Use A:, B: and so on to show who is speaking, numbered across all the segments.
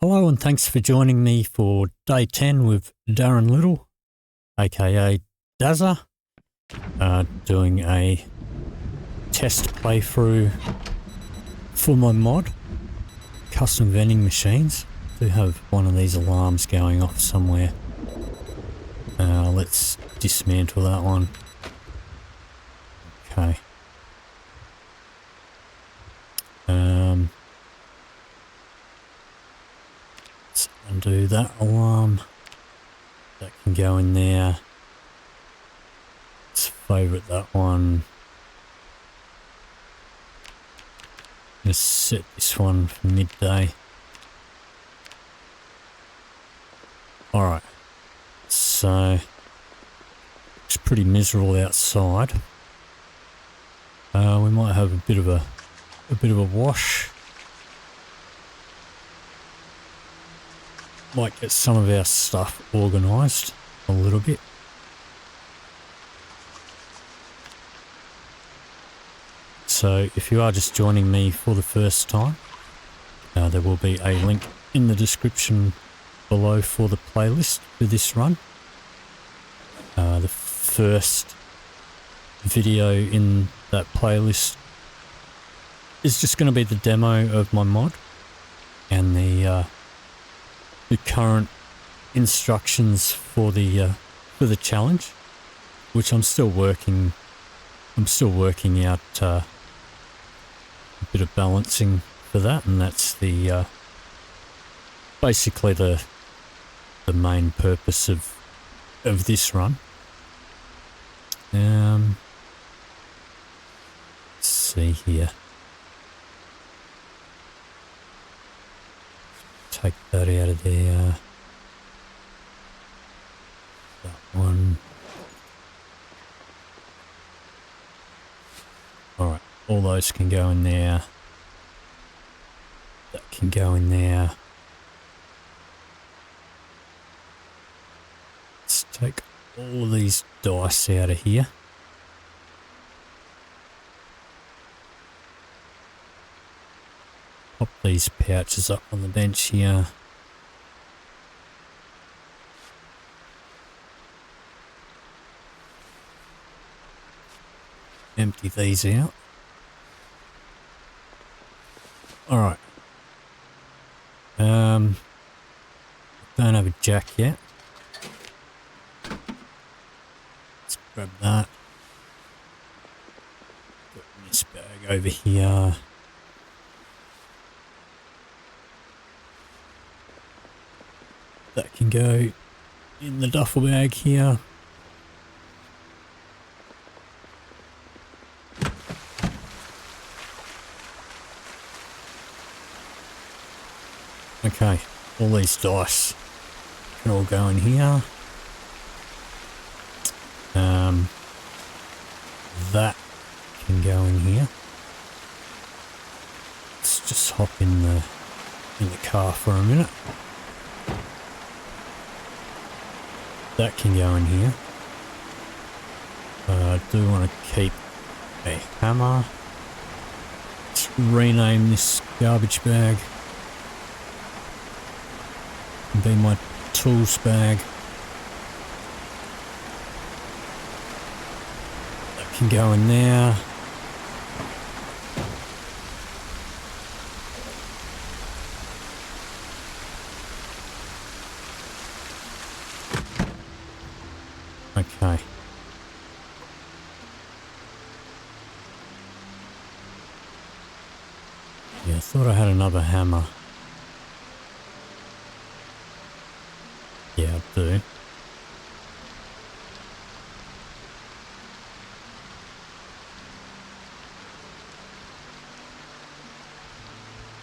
A: Hello and thanks for joining me for day 10 with Dazza Little, aka Dazza, doing a test playthrough for my mod, Custom Vending Machines. I do have one of these alarms going off somewhere. Let's dismantle that one. Okay. Let's undo that alarm. That can go in there. Let's favourite that one. Let's set this one for midday. Alright. So it's pretty miserable outside. We might have a bit of a wash. Might get some of our stuff organised a little bit. So if you are just joining me for the first time, there will be a link in the description below for the playlist for this run. The first video in that playlist is just going to be the demo of my mod and the current instructions for the challenge, which I'm still working out a bit of balancing for that, and that's the basically the main purpose of this run. Let's see here. Take that out of there. That one. Alright, all those can go in there. That can go in there. Let's take all of these dice out of here. Pop these pouches up on the bench here. Empty these out. Alright. Don't have a jack yet. Let's grab that. Put this bag over here. That can go in the duffel bag here. Okay, all these dice can all go in here. That can go in here. Let's just hop in the car for a minute. That can go in here. I do want to keep a hammer. Let's rename this garbage bag. Be my tools bag. That can go in there. Okay. Yeah, I thought I had another hammer. Yeah, I do.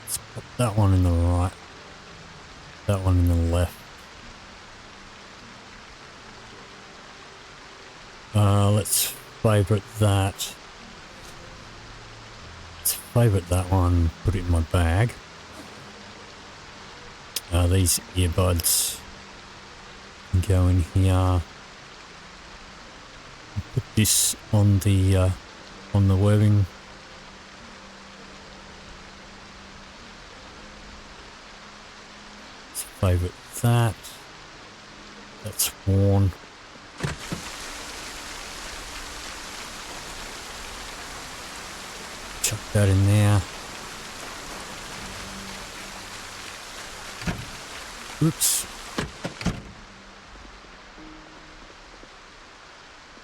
A: Let's put that one in the right. That one in the left. Let's favourite that. Let's favourite that one, put it in my bag. These earbuds can go in here. Put this on the webbing. favourite that. That's worn. Chuck that in there. Oops.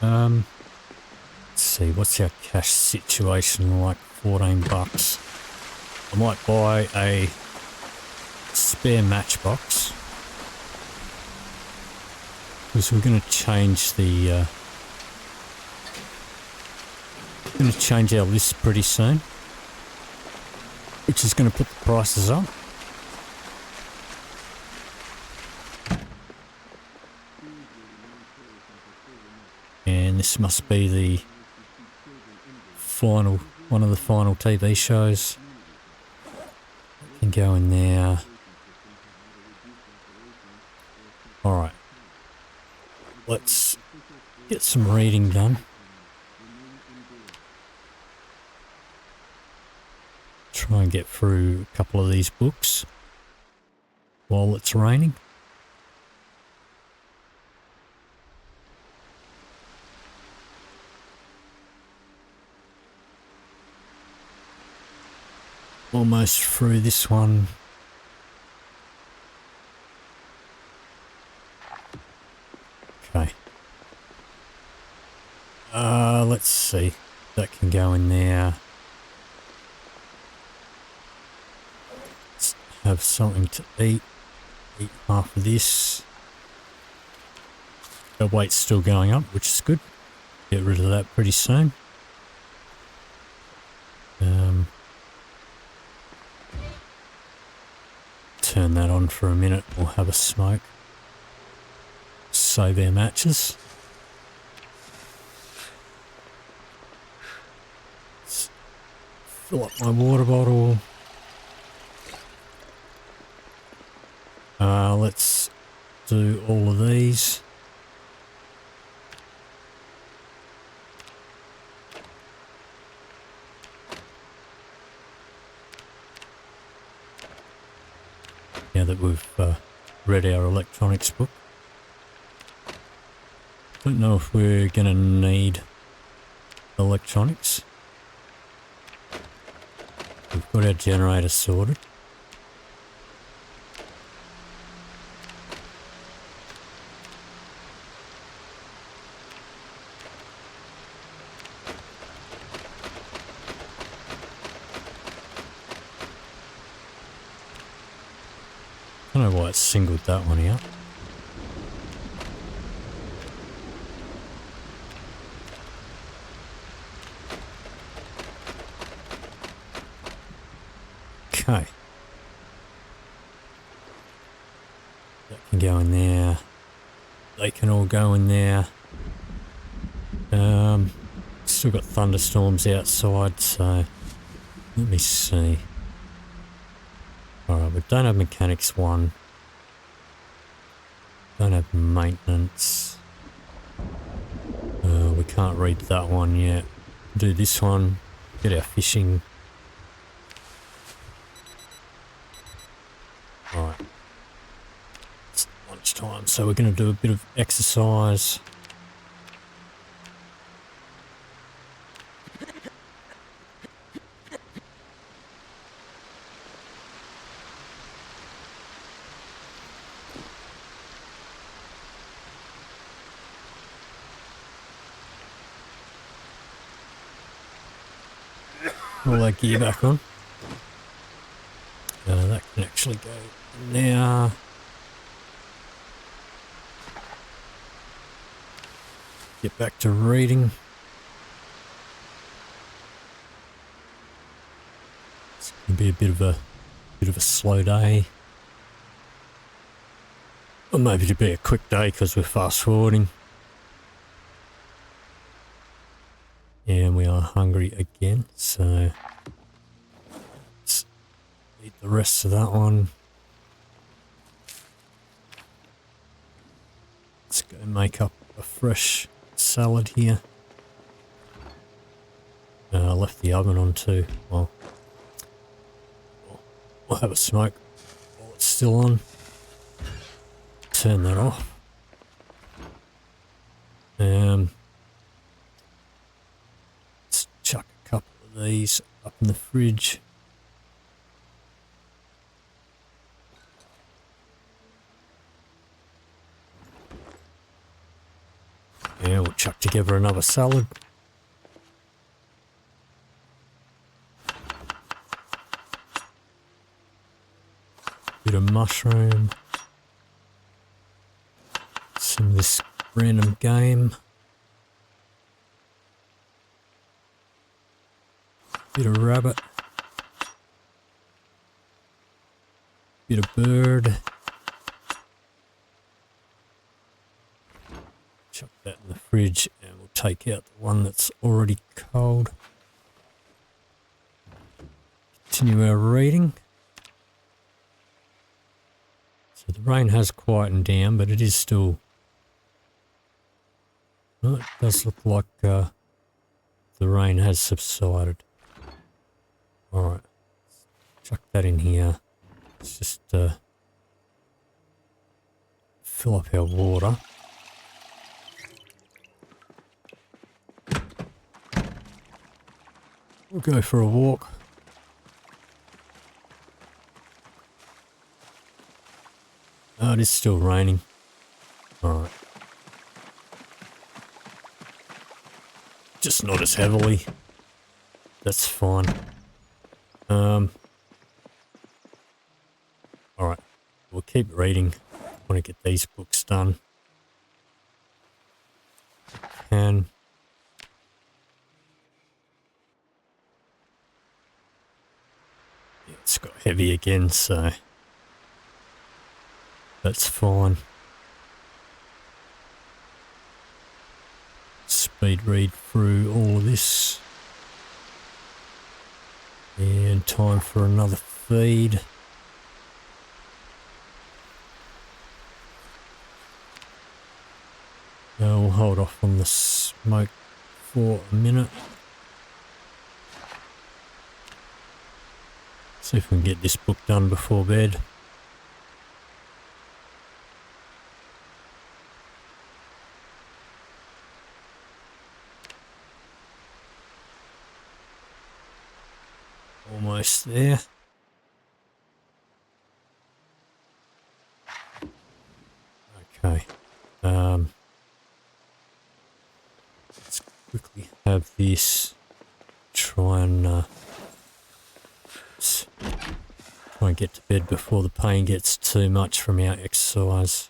A: Let's see, what's our cash situation like? 14 bucks. I might buy a spare matchbox because we're going to change the our list pretty soon, which is going to put the prices up. And this must be the final, one of the final TV shows. Can go in there. Alright. Let's get some reading done. Try and get through a couple of these books while it's raining. Almost through this one. Okay. Let's see. That can go in there. Let's have something to eat. Eat half of this. The weight's still going up, which is good. Get rid of that pretty soon. Turn that on for a minute. We'll have a smoke. Save our matches. Let's fill up my water bottle. Let's do all of these. Now that we've read our electronics book. Don't know if we're going to need electronics. We've got our generator sorted. I don't know why it singled that one out. Okay. That can go in there. They can all go in there. Still got thunderstorms outside, so let me see. Alright, we don't have mechanics 1. Don't have maintenance. We can't read that one yet. Do this one. Get our fishing. Alright. It's lunchtime, so we're going to do a bit of exercise. All that gear back on. That can actually go now. Get back to reading. It's going to be a bit of a slow day, or maybe to be a quick day because we're fast forwarding. And we are hungry again, so let's eat the rest of that one. Let's go make up a fresh salad here. I left the oven on too. Well, we'll have a smoke while it's still on. turn that off. Let's chuck a couple of these up in the fridge. Yeah, we'll chuck together another salad. Bit of mushroom. Some of this random game. Bit of rabbit. Bit of bird. Chuck that in the fridge and we'll take out the one that's already cold. Continue our reading. So the rain has quietened down, but it is still... Well, it does look like the rain has subsided. Alright, chuck that in here. Let's just fill up our water. We'll go for a walk. Oh, it is still raining. Alright. Just not as heavily. That's fine. Alright. We'll keep reading. I want to get these books done. And yeah, it's got heavy again, so that's fine. Speed read through all of this. And time for another feed. We'll hold off on the smoke for a minute. See if we can get this book done before bed. Almost there. Okay. Let's quickly have this. Try and get to bed before the pain gets too much from our exercise.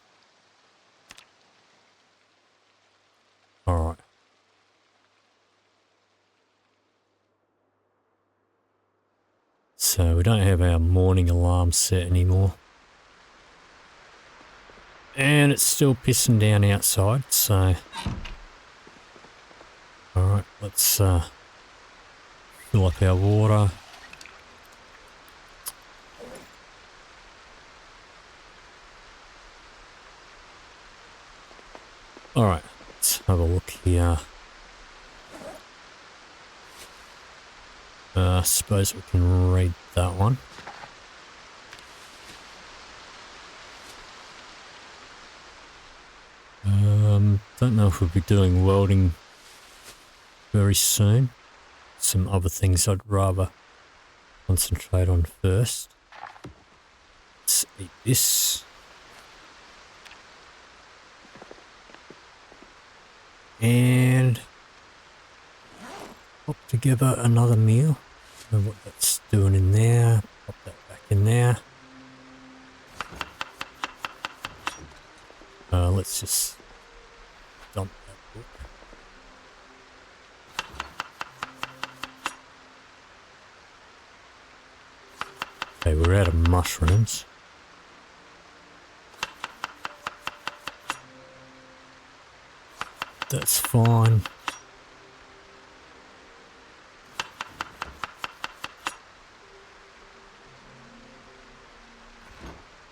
A: Alright. So we don't have our morning alarm set anymore. And it's still pissing down outside, so... Alright, let's fill up our water. Alright, let's have a look here. I suppose we can read that one. Don't know if we'll be doing welding very soon. Some other things I'd rather concentrate on first. Let's eat this. And pop together another meal. Know what that's doing in there. Pop that back in there. Let's just dump that book. Okay, we're out of mushrooms. That's fine.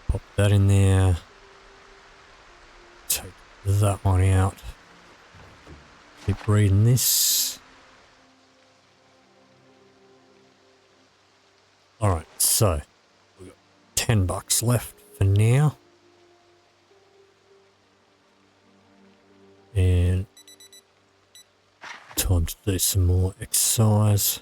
A: Pop that in there. Take that one out. Keep reading this. Alright, so we've got $10 left for now. do some more exercise.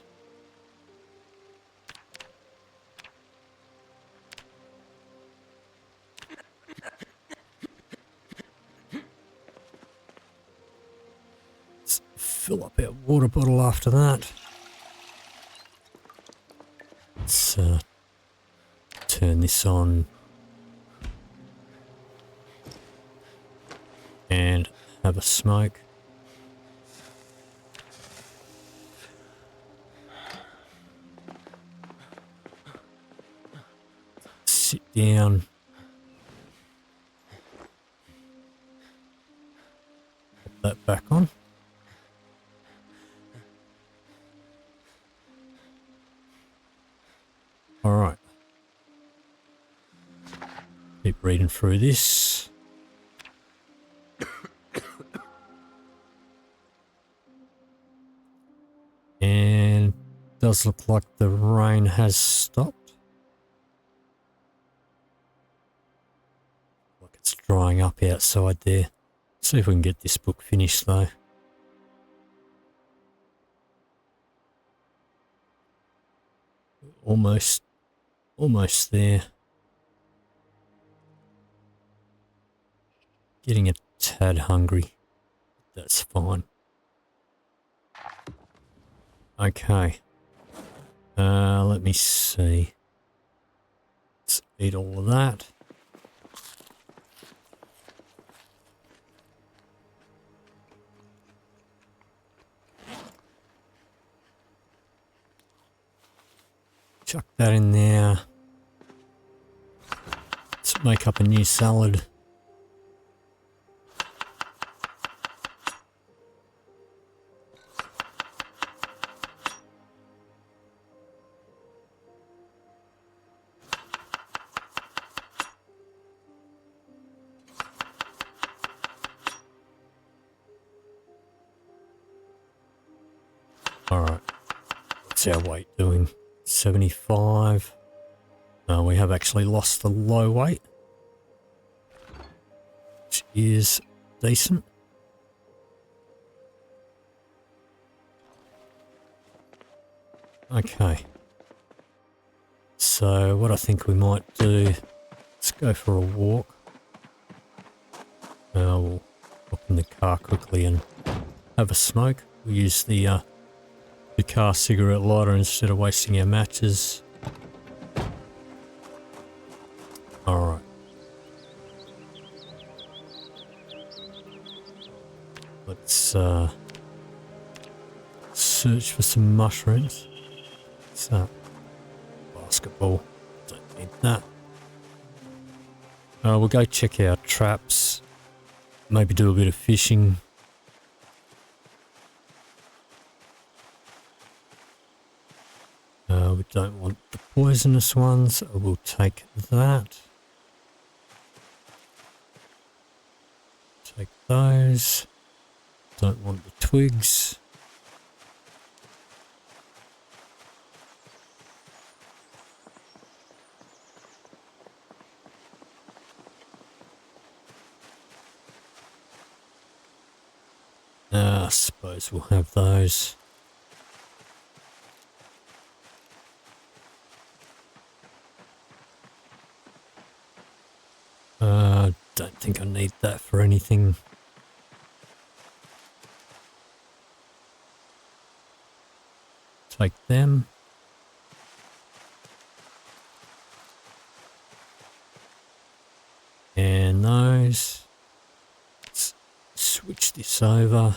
A: Let's fill up our water bottle after that. Let's turn this on and have a smoke. Sit down. Pop that back on. All right. Keep reading through this. And does look like the rain has stopped. Like it's drying up outside there. See if we can get this book finished though. Almost there. Getting a tad hungry. That's fine. Okay. Let me see. Let's eat all of that. Chuck that in there. Let's make up a new salad. Alright, what's our weight doing? 75. We have actually lost the low weight, which is decent. Okay. So what I think we might do, let's go for a walk. We'll hop in the car quickly and have a smoke. We'll use the car cigarette lighter instead of wasting our matches. Alright. Let's search for some mushrooms. What's that? Basketball. Don't need that. We'll go check our traps. Maybe do a bit of fishing. We don't want the poisonous ones. We'll take that. Take those. Don't want the twigs. I suppose we'll have those. Don't think I need that for anything. Take them. And those. Let's switch this over.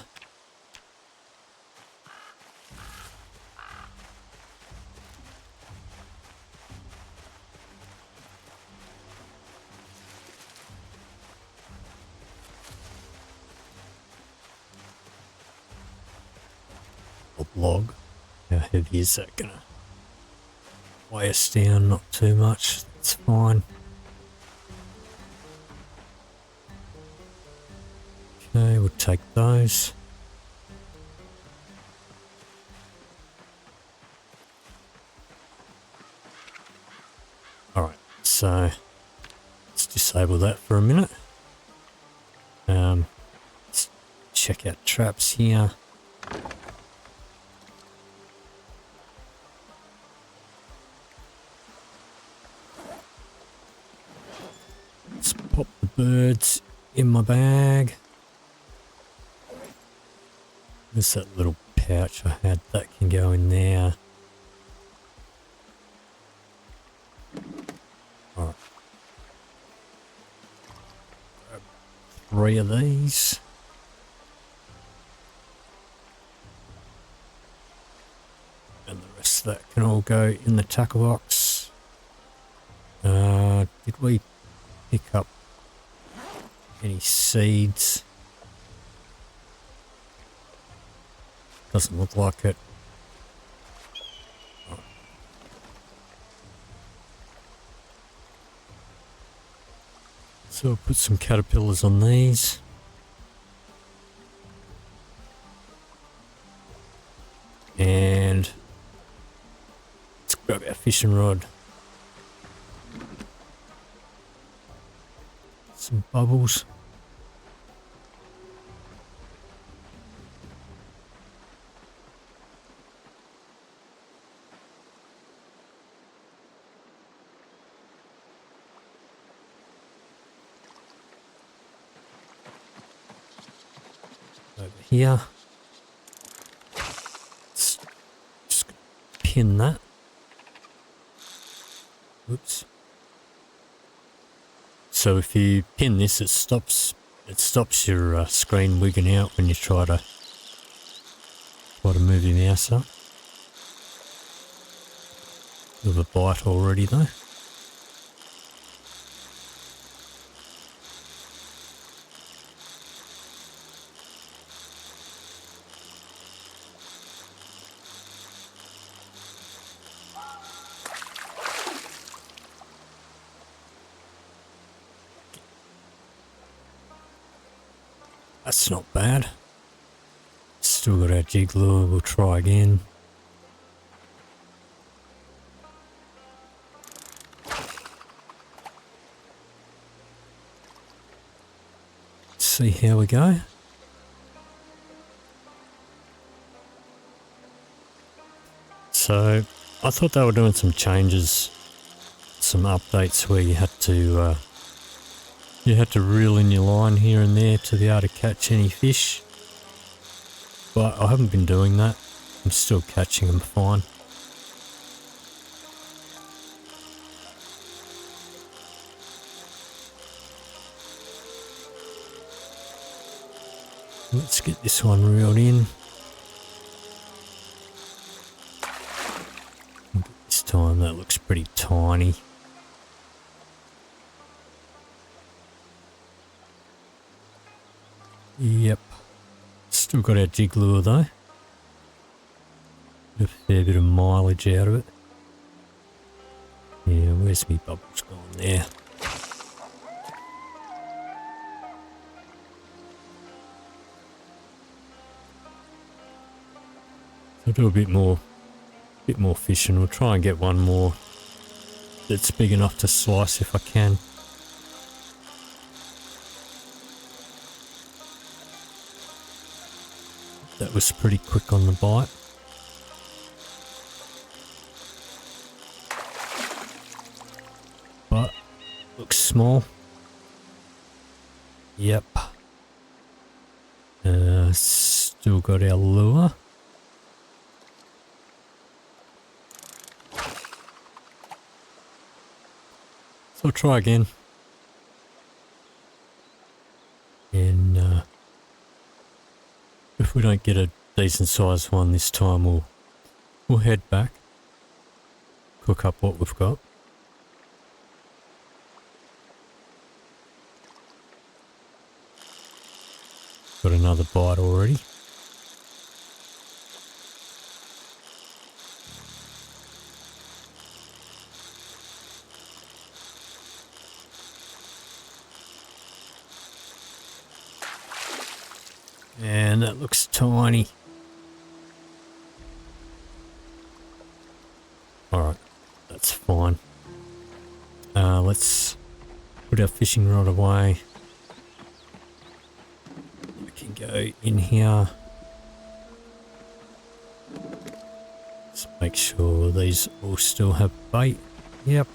A: Log. How heavy is that gonna weigh us down? Not too much. That's fine. Okay, we'll take those. Alright, so let's disable that for a minute. Let's check out traps here. birds in my bag. There's that little pouch I had that can go in there. Alright. Grab 3 of these. And the rest of that can all go in the tackle box. Did we pick up any seeds? Doesn't look like it. Right. So I'll put some caterpillars on these. And let's grab our fishing rod. Some bubbles. Over here. Let's just pin that. Oops. So if you pin this, it stops your screen wigging out when you try to move your mouse up. With a bite already though. That's not bad. Still got our jig lure, we'll try again. See how we go. So I thought they were doing some changes, some updates where you had to reel in your line here and there to be able to catch any fish. But I haven't been doing that. I'm still catching them fine. Let's get this one reeled in. This time that looks pretty tiny. Yep. Still got our jig lure though. A fair bit of mileage out of it. Yeah, where's me bubbles gone there? I'll do a bit more fishing. We'll try and get one more that's big enough to slice if I can. That was pretty quick on the bite. But looks small. Yep. Still got our lure. So I'll try again. And if we don't get a decent sized one this time, we'll head back, cook up what we've got. Got another bite already. And that looks tiny. Alright, that's fine. Let's put our fishing rod away. We can go in here. Let's make sure these all still have bait. Yep.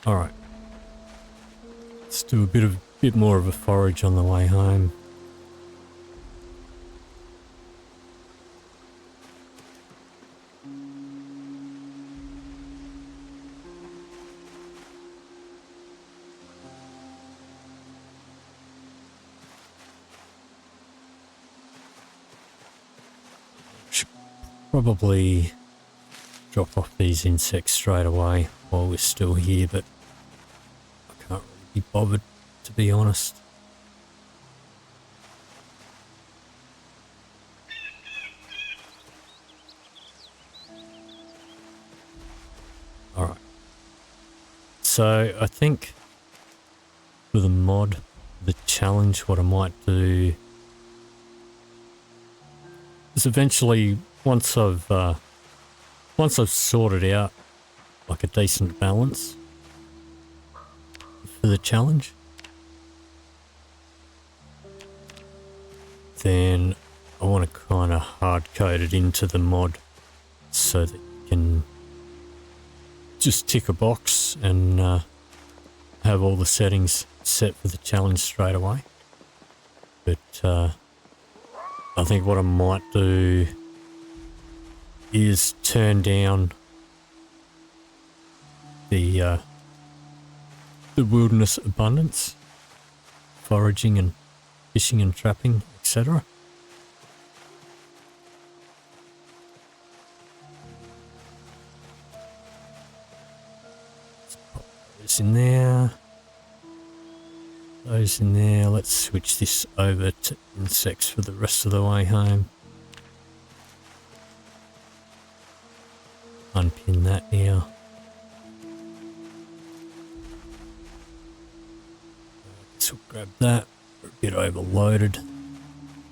A: All right. Let's do a bit more of a forage on the way home. Should probably drop off these insects straight away while we're still here, but I can't really be bothered, to be honest. Alright. So I think for the mod, the challenge, what I might do is eventually, once I've sorted out like a decent balance for the challenge, then I want to kind of hard code it into the mod so that you can just tick a box and have all the settings set for the challenge straight away. But I think what I might do is turn down the wilderness abundance, foraging and fishing and trapping, etc. Let's pop those in there. Those in there. Let's switch this over to insects for the rest of the way home. Unpin that now. So grab that. We're a bit overloaded.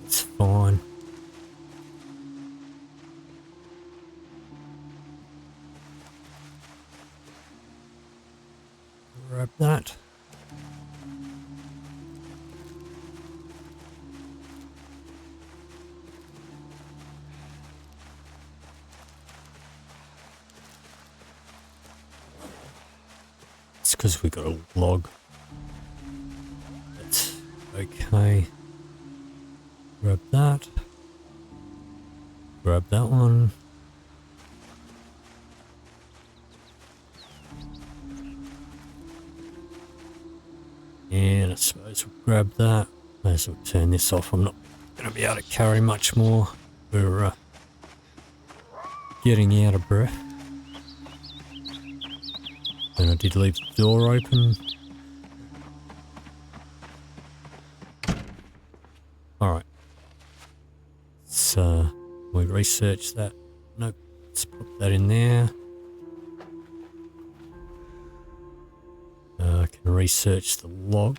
A: It's fine. Grab that. It's because we got a log. That's okay. Grab that. Grab that one. And I suppose we'll grab that. May as well turn this off. I'm not going to be able to carry much more. We're getting out of breath. And I did leave the door open. Alright. So we research that. Nope. Let's put that in there. I can research the log.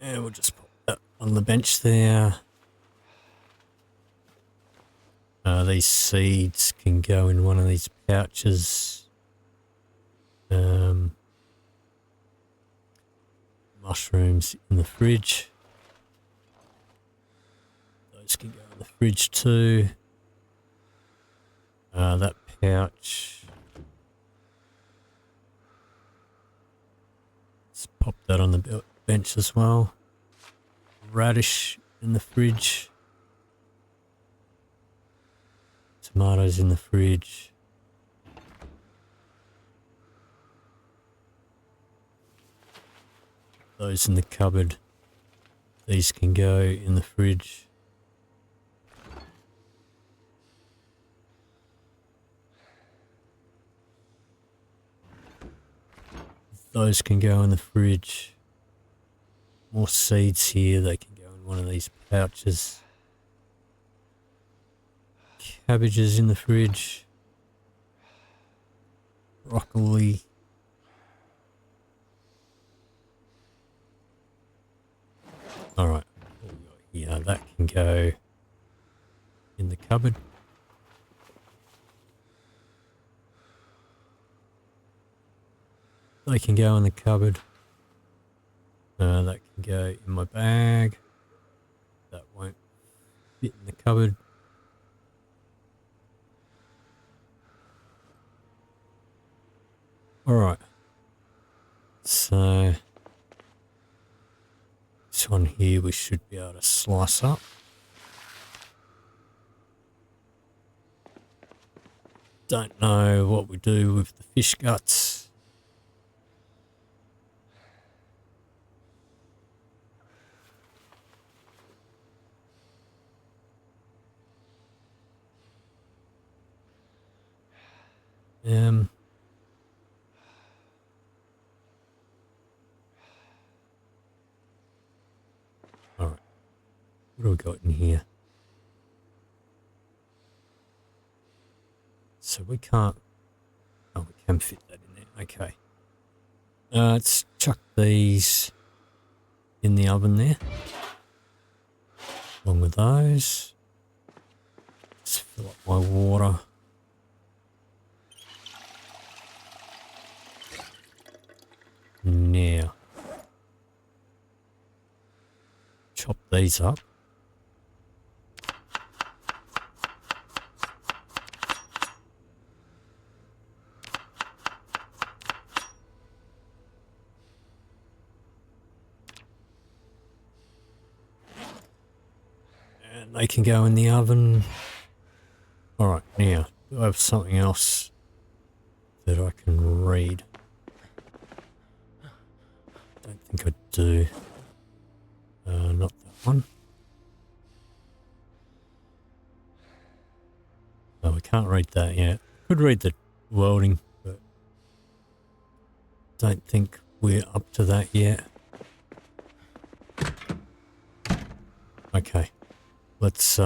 A: And we'll just put that on the bench there. These seeds can go in one of these pouches. Mushrooms in the fridge. Those can go in the fridge too. That pouch. Let's pop that on the bench as well. Radish in the fridge. Tomatoes in the fridge. Those in the cupboard. These can go in the fridge. Those can go in the fridge. More seeds here. They can go in one of these pouches. Cabbages in the fridge. Broccoli. Alright. Yeah, that can go in the cupboard. They can go in the cupboard. That can go in my bag. That won't fit in the cupboard. Alright. So this one here we should be able to slice up. Don't know what we do with the fish guts. Alright. What do we got in here? So we can't... Oh, we can fit that in there. Okay. Let's chuck these in the oven there. Along with those. Let's fill up my water. Now. Chop these up. And they can go in the oven. Alright, now, do I have something else that I can read? Don't think I do. Not that one. No, we can't read that yet. Could read the welding, but don't think we're up to that yet. Okay, let's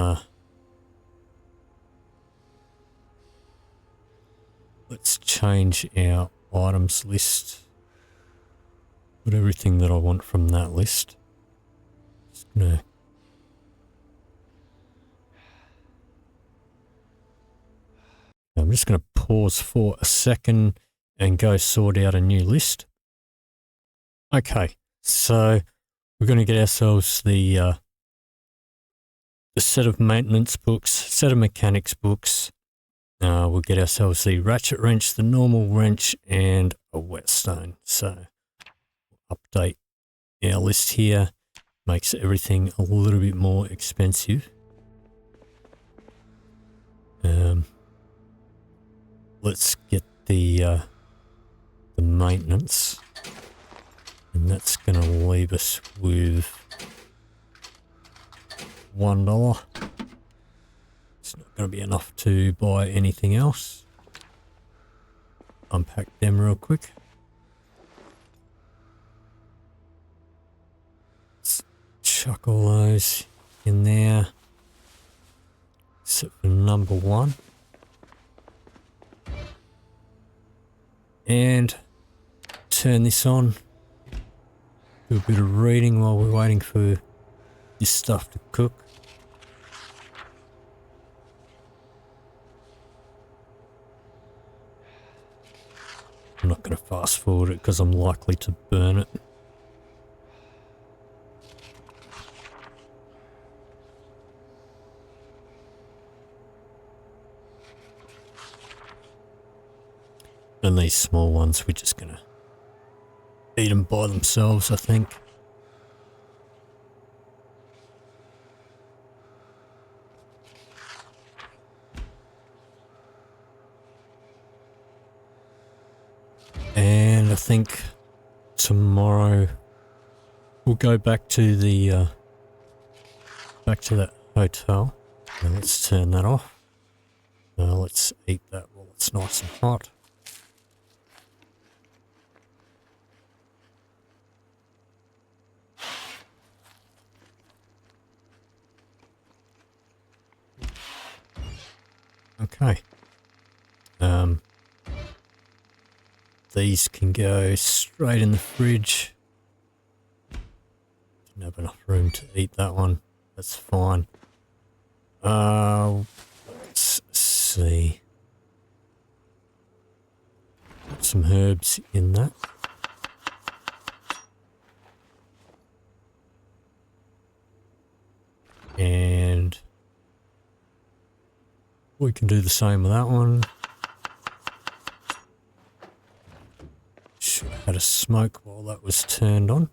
A: change our items list. Put everything that I want from that list. Just gonna I'm just going to pause for a second and go sort out a new list. Okay, so we're going to get ourselves the set of maintenance books, set of mechanics books. We'll get ourselves the ratchet wrench, the normal wrench, and a whetstone. So update our list here. Makes everything a little bit more expensive. Let's get the maintenance, and that's going to leave us with $1. It's not going to be enough to buy anything else. Unpack them real quick. Let's chuck all those in there, except for number 1. And turn this on. Do a bit of reading while we're waiting for this stuff to cook. I'm not going to fast forward it because I'm likely to burn it. And these small ones, we're just going to eat them by themselves, I think. And I think tomorrow we'll go back to the that hotel. Now let's turn that off. Now let's eat that while it's nice and hot. Okay. These can go straight in the fridge. Didn't have enough room to eat that one. That's fine. Let's see. Put some herbs in that. And we can do the same with that one. had a smoke while that was turned on.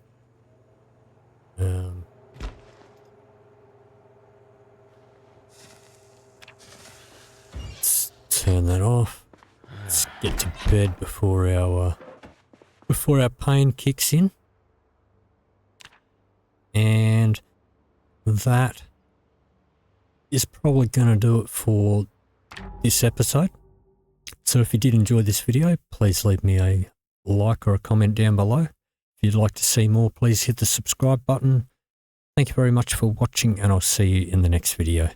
A: Let's turn that off. Let's get to bed before our pain kicks in. And that is probably going to do it for this episode. So if you did enjoy this video, please leave me a like or a comment down below. If you'd like to see more, please hit the subscribe button. Thank you very much for watching, and I'll see you in the next video.